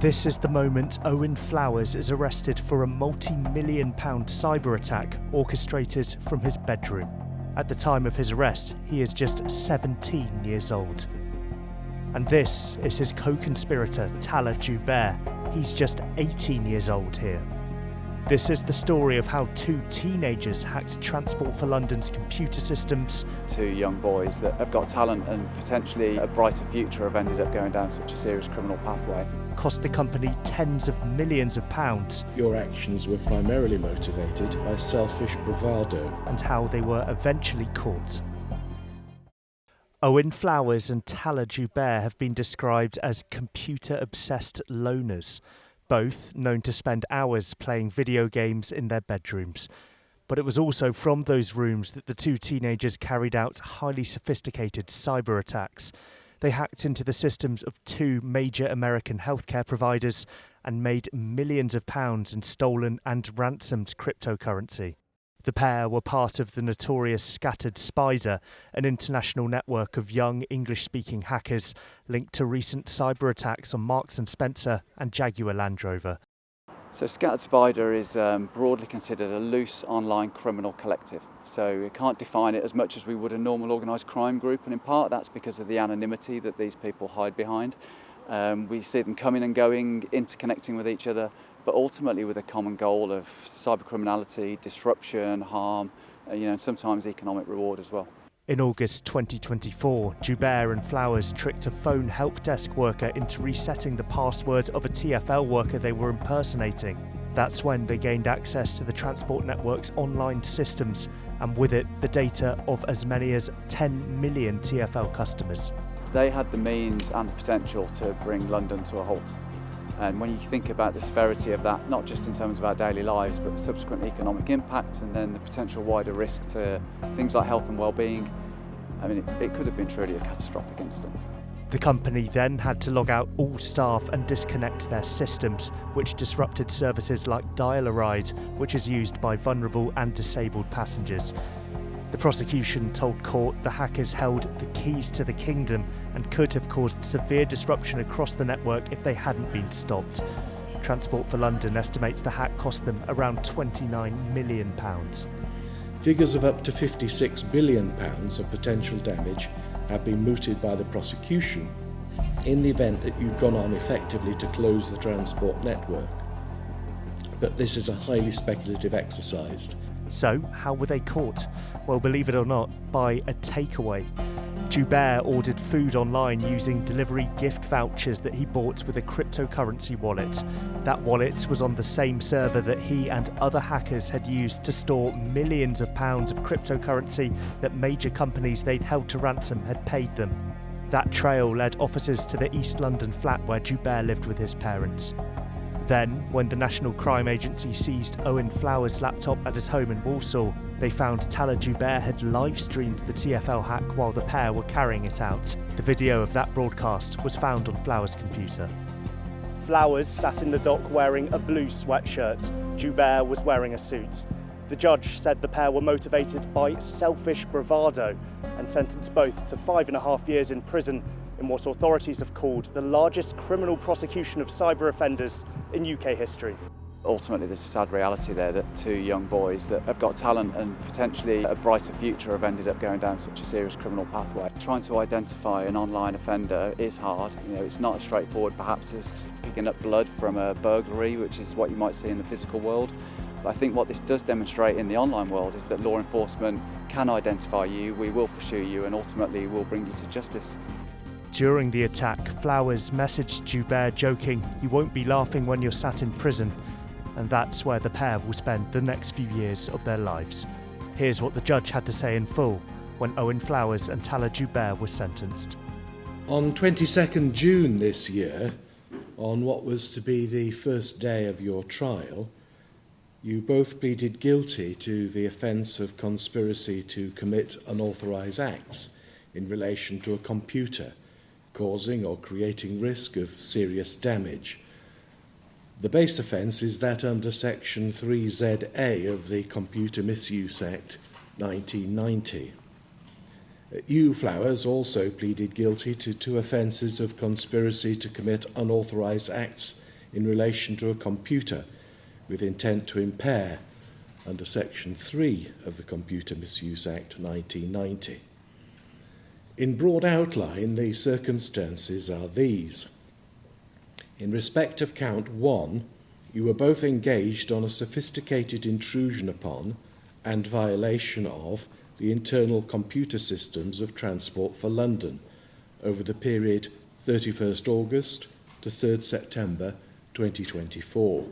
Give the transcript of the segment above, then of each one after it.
This is the moment Owen Flowers is arrested for a multi-million-pound cyber attack orchestrated from his bedroom. At the time of his arrest, he is just 17 years old. And this is his co-conspirator, Thalha Jubair. He's just 18 years old here. This is the story of how two teenagers hacked Transport for London's computer systems. Two young boys that have got talent and potentially a brighter future have ended up going down such a serious criminal pathway. Cost the company tens of millions of pounds. Your actions were primarily motivated by selfish bravado. And how they were eventually caught. Owen Flowers and Thalha Jubair have been described as computer-obsessed loners, both known to spend hours playing video games in their bedrooms. But it was also from those rooms that the two teenagers carried out highly sophisticated cyber attacks. They hacked into the systems of two major American healthcare providers and made millions of pounds in stolen and ransomed cryptocurrency. The pair were part of the notorious Scattered Spider, an international network of young English-speaking hackers linked to recent cyber attacks on Marks & Spencer and Jaguar Land Rover. So Scattered Spider is broadly considered a loose online criminal collective. So we can't define it as much as we would a normal organised crime group, and in part that's because of the anonymity that these people hide behind. We see them coming and going, interconnecting with each other, but ultimately with a common goal of cybercriminality, disruption, harm, and sometimes economic reward as well. In August 2024, Jubair and Flowers tricked a phone help desk worker into resetting the password of a TfL worker they were impersonating. That's when they gained access to the Transport Network's online systems, and with it, the data of as many as 10 million TfL customers. They had the means and the potential to bring London to a halt. And when you think about the severity of that, not just in terms of our daily lives, but the subsequent economic impact and then the potential wider risk to things like health and well-being, I mean, it could have been truly a catastrophic incident. The company then had to log out all staff and disconnect their systems, which disrupted services like Dial-A-Ride, which is used by vulnerable and disabled passengers. The prosecution told court the hackers held the keys to the kingdom and could have caused severe disruption across the network if they hadn't been stopped. Transport for London estimates the hack cost them around £29 million. Figures of up to £56 billion of potential damage have been mooted by the prosecution in the event that you've gone on effectively to close the transport network. But this is a highly speculative exercise. So, how were they caught? Well, believe it or not, by a takeaway. Jubair ordered food online using delivery gift vouchers that he bought with a cryptocurrency wallet. That wallet was on the same server that he and other hackers had used to store millions of pounds of cryptocurrency that major companies they'd held to ransom had paid them. That trail led officers to the East London flat where Jubair lived with his parents. Then, when the National Crime Agency seized Owen Flowers' laptop at his home in Walsall, they found Thalha Jubair had live-streamed the TfL hack while the pair were carrying it out. The video of that broadcast was found on Flowers' computer. Flowers sat in the dock wearing a blue sweatshirt. Jubair was wearing a suit. The judge said the pair were motivated by selfish bravado and sentenced both to 5.5 years in prison in what authorities have called the largest criminal prosecution of cyber offenders in UK history. Ultimately, there's a sad reality there that two young boys that have got talent and potentially a brighter future have ended up going down such a serious criminal pathway. Trying to identify an online offender is hard. It's not as straightforward perhaps as picking up blood from a burglary, which is what you might see in the physical world. But I think what this does demonstrate in the online world is that law enforcement can identify you, we will pursue you, and ultimately will bring you to justice. During the attack, Flowers messaged Jubair joking, "You won't be laughing when you're sat in prison." And that's where the pair will spend the next few years of their lives. Here's what the judge had to say in full when Owen Flowers and Thalha Jubair were sentenced. On 22nd June this year, on what was to be the first day of your trial, you both pleaded guilty to the offence of conspiracy to commit unauthorised acts in relation to a computer, causing or creating risk of serious damage. The base offence is that under Section 3ZA of the Computer Misuse Act 1990. You, Flowers, also pleaded guilty to 2 offences of conspiracy to commit unauthorised acts in relation to a computer with intent to impair under Section 3 of the Computer Misuse Act 1990. In broad outline, the circumstances are these. In respect of count 1, you were both engaged on a sophisticated intrusion upon and violation of the internal computer systems of Transport for London over the period 31st August to 3rd September 2024.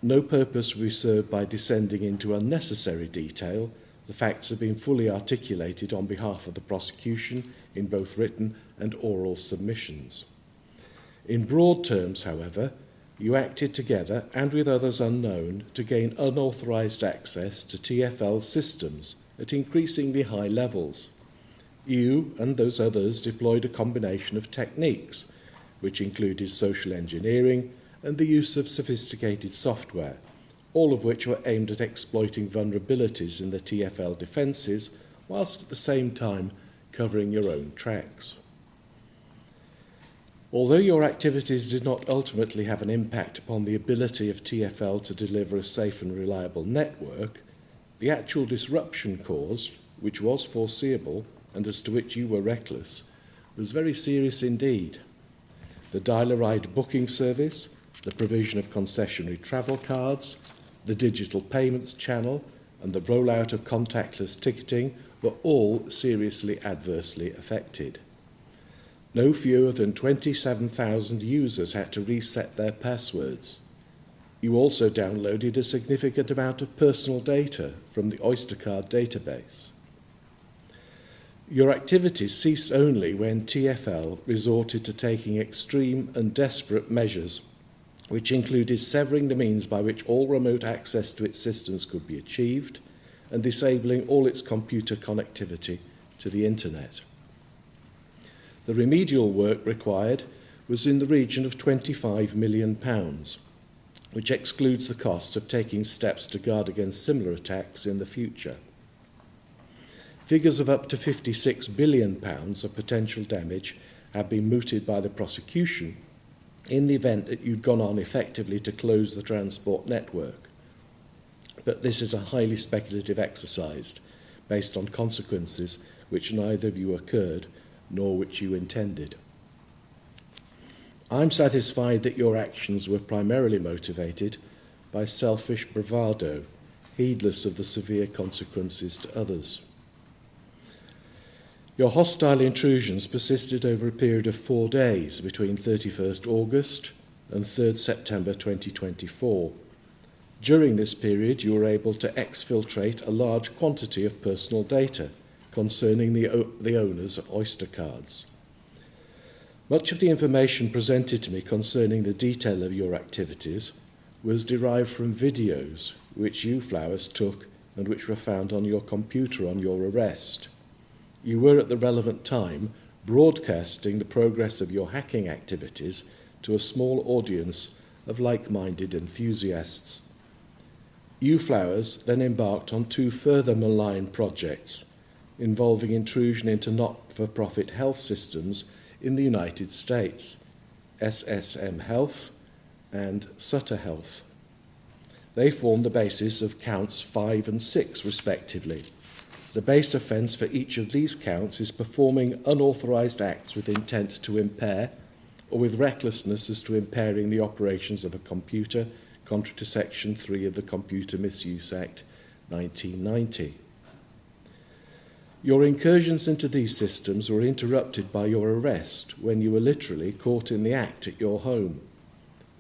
No purpose will be served by descending into unnecessary detail. The facts have been fully articulated on behalf of the prosecution in both written and oral submissions. In broad terms, however, you acted together and with others unknown to gain unauthorised access to TfL systems at increasingly high levels. You and those others deployed a combination of techniques, which included social engineering and the use of sophisticated software, all of which were aimed at exploiting vulnerabilities in the TfL defences, whilst at the same time covering your own tracks. Although your activities did not ultimately have an impact upon the ability of TfL to deliver a safe and reliable network, the actual disruption caused, which was foreseeable and as to which you were reckless, was very serious indeed. The dial-a-ride booking service, the provision of concessionary travel cards, the digital payments channel, and the rollout of contactless ticketing were all seriously adversely affected. No fewer than 27,000 users had to reset their passwords. You also downloaded a significant amount of personal data from the Oystercard database. Your activities ceased only when TfL resorted to taking extreme and desperate measures, which included severing the means by which all remote access to its systems could be achieved and disabling all its computer connectivity to the internet. The remedial work required was in the region of £25 million, which excludes the costs of taking steps to guard against similar attacks in the future. Figures of up to £56 billion of potential damage have been mooted by the prosecution in the event that you'd gone on effectively to close the transport network. But this is a highly speculative exercise based on consequences which neither of you occurred nor which you intended. I'm satisfied that your actions were primarily motivated by selfish bravado, heedless of the severe consequences to others. Your hostile intrusions persisted over a period of 4 days between 31st August and 3rd September 2024. During this period, you were able to exfiltrate a large quantity of personal data concerning the owners of Oystercards. Much of the information presented to me concerning the detail of your activities was derived from videos which you, Flowers, took and which were found on your computer on your arrest. You were at the relevant time broadcasting the progress of your hacking activities to a small audience of like-minded enthusiasts. You, Flowers, then embarked on 2 further malign projects involving intrusion into not-for-profit health systems in the United States, SSM Health and Sutter Health. They formed the basis of counts 5 and 6, respectively. The base offence for each of these counts is performing unauthorised acts with intent to impair or with recklessness as to impairing the operations of a computer, contrary to Section 3 of the Computer Misuse Act 1990. Your incursions into these systems were interrupted by your arrest when you were literally caught in the act at your home.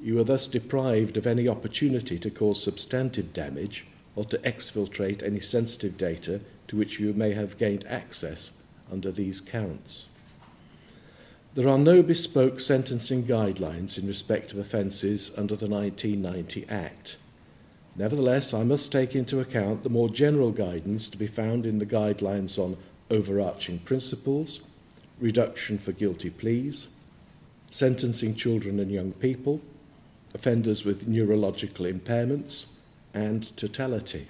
You were thus deprived of any opportunity to cause substantive damage or to exfiltrate any sensitive data to which you may have gained access under these counts. There are no bespoke sentencing guidelines in respect of offences under the 1990 Act. Nevertheless, I must take into account the more general guidance to be found in the guidelines on overarching principles, reduction for guilty pleas, sentencing children and young people, offenders with neurological impairments, and totality.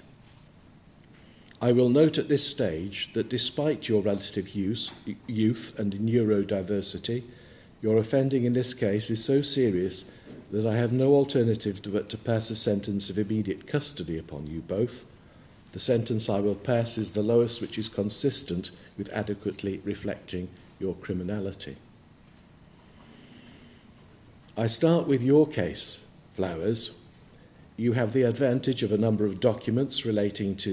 I will note at this stage that despite your relative youth and neurodiversity, your offending in this case is so serious that I have no alternative but to pass a sentence of immediate custody upon you both. The sentence I will pass is the lowest which is consistent with adequately reflecting your criminality. I start with your case, Flowers. You have the advantage of a number of documents relating to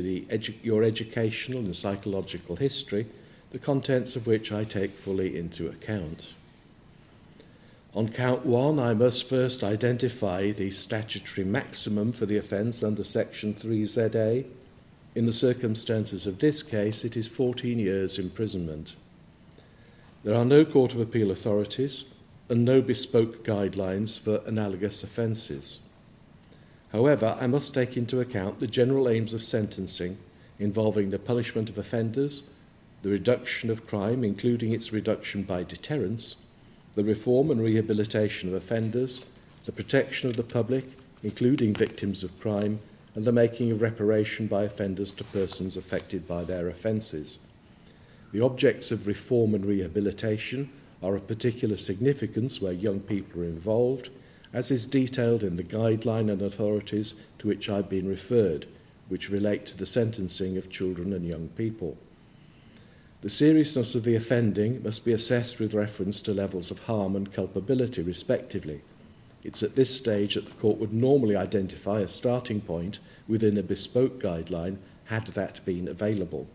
your educational and psychological history, the contents of which I take fully into account. On count 1, I must first identify the statutory maximum for the offence under Section 3ZA. In the circumstances of this case, it is 14 years imprisonment. There are no Court of Appeal authorities and no bespoke guidelines for analogous offences. However, I must take into account the general aims of sentencing involving the punishment of offenders, the reduction of crime, including its reduction by deterrence, the reform and rehabilitation of offenders, the protection of the public, including victims of crime, and the making of reparation by offenders to persons affected by their offences. The objects of reform and rehabilitation are of particular significance where young people are involved, as is detailed in the guideline and authorities to which I've been referred, which relate to the sentencing of children and young people. The seriousness of the offending must be assessed with reference to levels of harm and culpability, respectively. It's at this stage that the court would normally identify a starting point within a bespoke guideline, had that been available.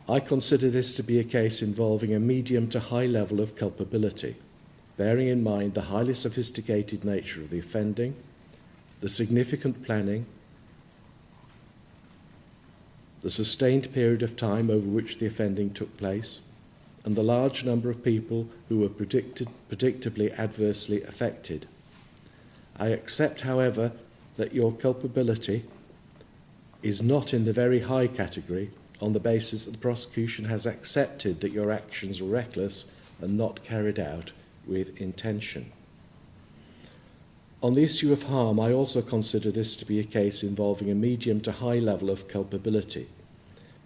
I consider this to be a case involving a medium to high level of culpability, bearing in mind the highly sophisticated nature of the offending, the significant planning, the sustained period of time over which the offending took place, and the large number of people who were predictably adversely affected. I accept, however, that your culpability is not in the very high category on the basis that the prosecution has accepted that your actions were reckless and not carried out with intention. On the issue of harm, I also consider this to be a case involving a medium to high level of culpability.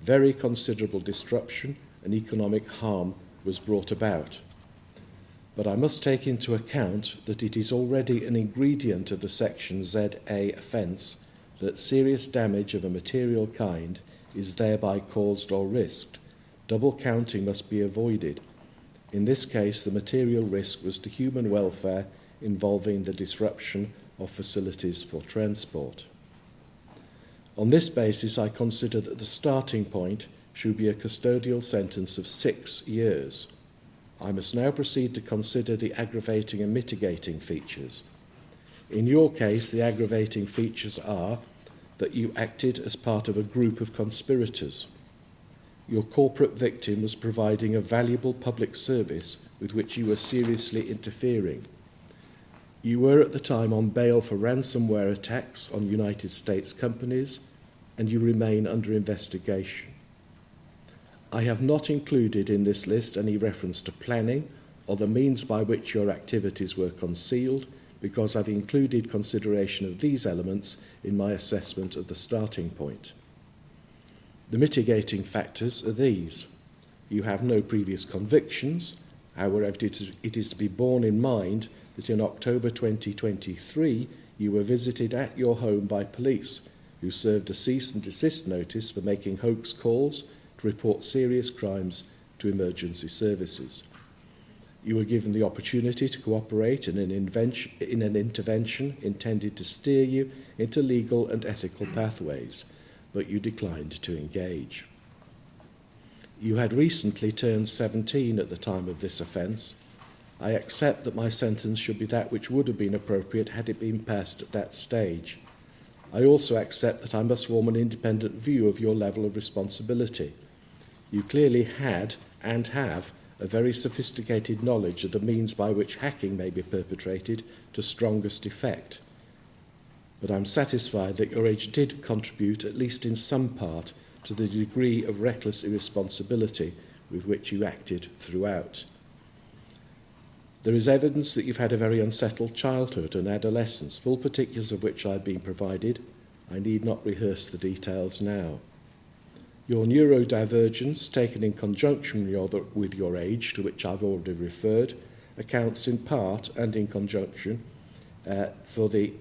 Very considerable disruption and economic harm was brought about. But I must take into account that it is already an ingredient of the Section ZA offence that serious damage of a material kind is thereby caused or risked. Double counting must be avoided. In this case, the material risk was to human welfare involving the disruption of facilities for transport. On this basis, I consider that the starting point should be a custodial sentence of 6 years. I must now proceed to consider the aggravating and mitigating features. In your case, the aggravating features are that you acted as part of a group of conspirators. Your corporate victim was providing a valuable public service with which you were seriously interfering. You were at the time on bail for ransomware attacks on United States companies, and you remain under investigation. I have not included in this list any reference to planning or the means by which your activities were concealed, because I've included consideration of these elements in my assessment of the starting point. The mitigating factors are these. You have no previous convictions. However, it is to be borne in mind that in October 2023 you were visited at your home by police who served a cease and desist notice for making hoax calls to report serious crimes to emergency services. You were given the opportunity to cooperate in an intervention intended to steer you into legal and ethical pathways, but you declined to engage. You had recently turned 17 at the time of this offence. I accept that my sentence should be that which would have been appropriate had it been passed at that stage. I also accept that I must form an independent view of your level of responsibility. You clearly had and have a very sophisticated knowledge of the means by which hacking may be perpetrated to strongest effect. But I'm satisfied that your age did contribute, at least in some part, to the degree of reckless irresponsibility with which you acted throughout. There is evidence that you've had a very unsettled childhood and adolescence, full particulars of which I've been provided. I need not rehearse the details now. Your neurodivergence, taken in conjunction with your age, to which I've already referred, accounts in part and in conjunction for the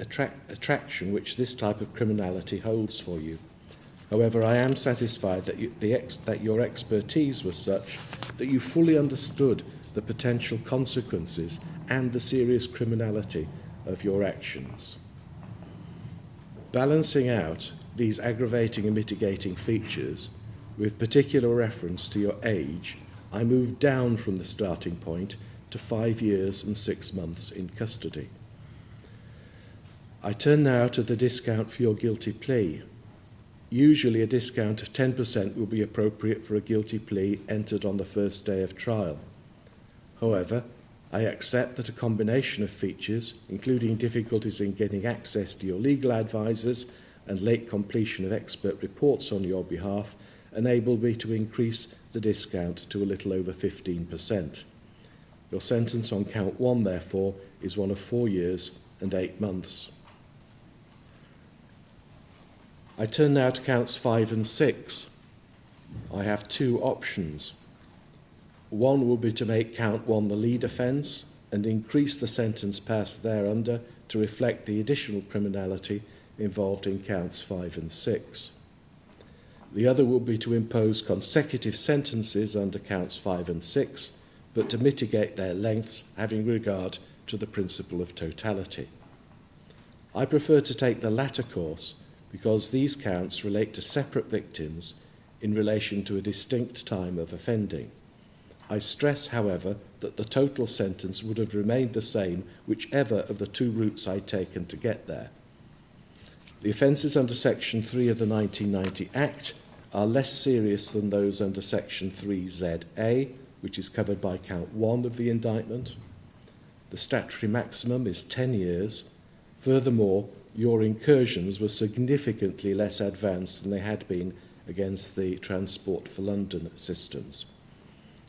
attraction which this type of criminality holds for you. However, I am satisfied that your expertise was such that you fully understood the potential consequences and the serious criminality of your actions. Balancing out these aggravating and mitigating features, with particular reference to your age, I moved down from the starting point to 5 years and 6 months in custody. I turn now to the discount for your guilty plea. Usually a discount of 10% will be appropriate for a guilty plea entered on the first day of trial. However, I accept that a combination of features, including difficulties in getting access to your legal advisors and late completion of expert reports on your behalf, enabled me to increase the discount to a little over 15%. Your sentence on count 1, therefore, is one of 4 years and 8 months. I turn now to counts 5 and 6. I have 2 options. One will be to make count 1 the lead offence and increase the sentence passed thereunder to reflect the additional criminality involved in counts 5 and 6. The other will be to impose consecutive sentences under counts 5 and 6, but to mitigate their lengths, having regard to the principle of totality. I prefer to take the latter course because these counts relate to separate victims in relation to a distinct time of offending. I stress, however, that the total sentence would have remained the same whichever of the 2 routes I'd taken to get there. The offences under Section 3 of the 1990 Act are less serious than those under Section 3ZA, which is covered by count 1 of the indictment. The statutory maximum is 10 years. Furthermore, your incursions were significantly less advanced than they had been against the Transport for London systems.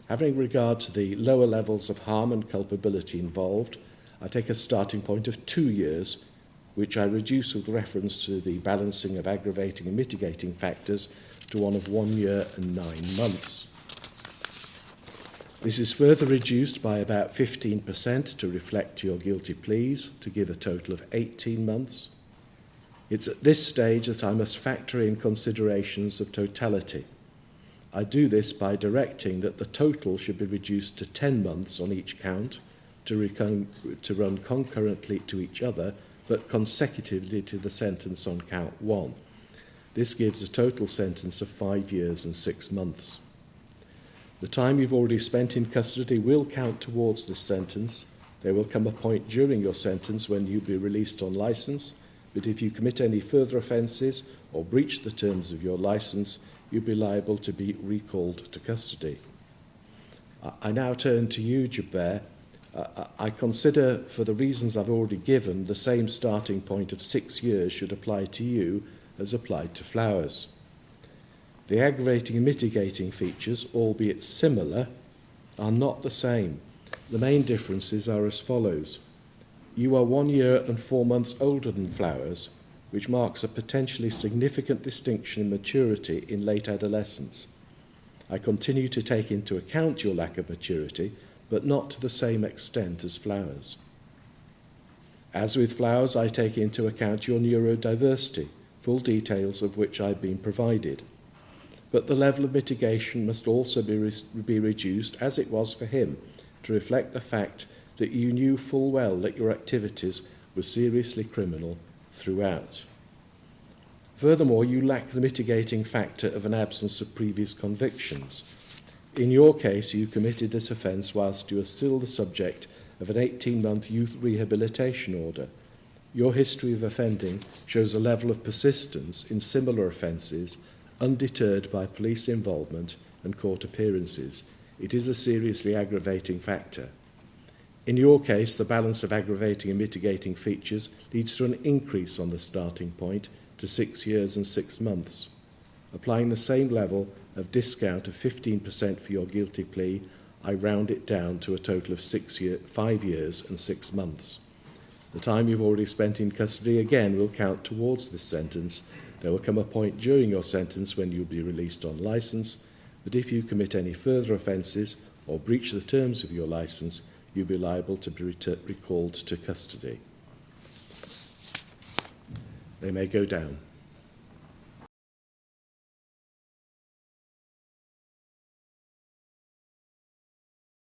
Having regard to the lower levels of harm and culpability involved, I take a starting point of 2 years, which I reduce with reference to the balancing of aggravating and mitigating factors to one of 1 year and 9 months. This is further reduced by about 15% to reflect your guilty pleas, to give a total of 18 months. It's at this stage that I must factor in considerations of totality. I do this by directing that the total should be reduced to 10 months on each count to run concurrently to each other, but consecutively to the sentence on count 1. This gives a total sentence of 5 years and 6 months. The time you've already spent in custody will count towards this sentence. There will come a point during your sentence when you'll be released on licence, but if you commit any further offences or breach the terms of your licence, you'll be liable to be recalled to custody. I now turn to you, Jubair. I consider, for the reasons I've already given, the same starting point of 6 years should apply to you as applied to Flowers. The aggravating and mitigating features, albeit similar, are not the same. The main differences are as follows. You are 1 year and 4 months older than Flowers, which marks a potentially significant distinction in maturity in late adolescence. I continue to take into account your lack of maturity, but not to the same extent as Flowers. As with Flowers, I take into account your neurodiversity, full details of which I've been provided. But the level of mitigation must also be reduced, as it was for him, to reflect the fact that you knew full well that your activities were seriously criminal throughout. Furthermore, you lack the mitigating factor of an absence of previous convictions. In your case, you committed this offence whilst you were still the subject of an 18-month youth rehabilitation order. Your history of offending shows a level of persistence in similar offences, undeterred by police involvement and court appearances. It is a seriously aggravating factor. In your case, the balance of aggravating and mitigating features leads to an increase on the starting point to 6 years and 6 months. Applying the same level of discount of 15% for your guilty plea, I round it down to a total of 5 years and 6 months. The time you've already spent in custody again will count towards this sentence. There will come a point during your sentence when you'll be released on licence, but if you commit any further offences or breach the terms of your licence, you be liable to be recalled to custody. They may go down.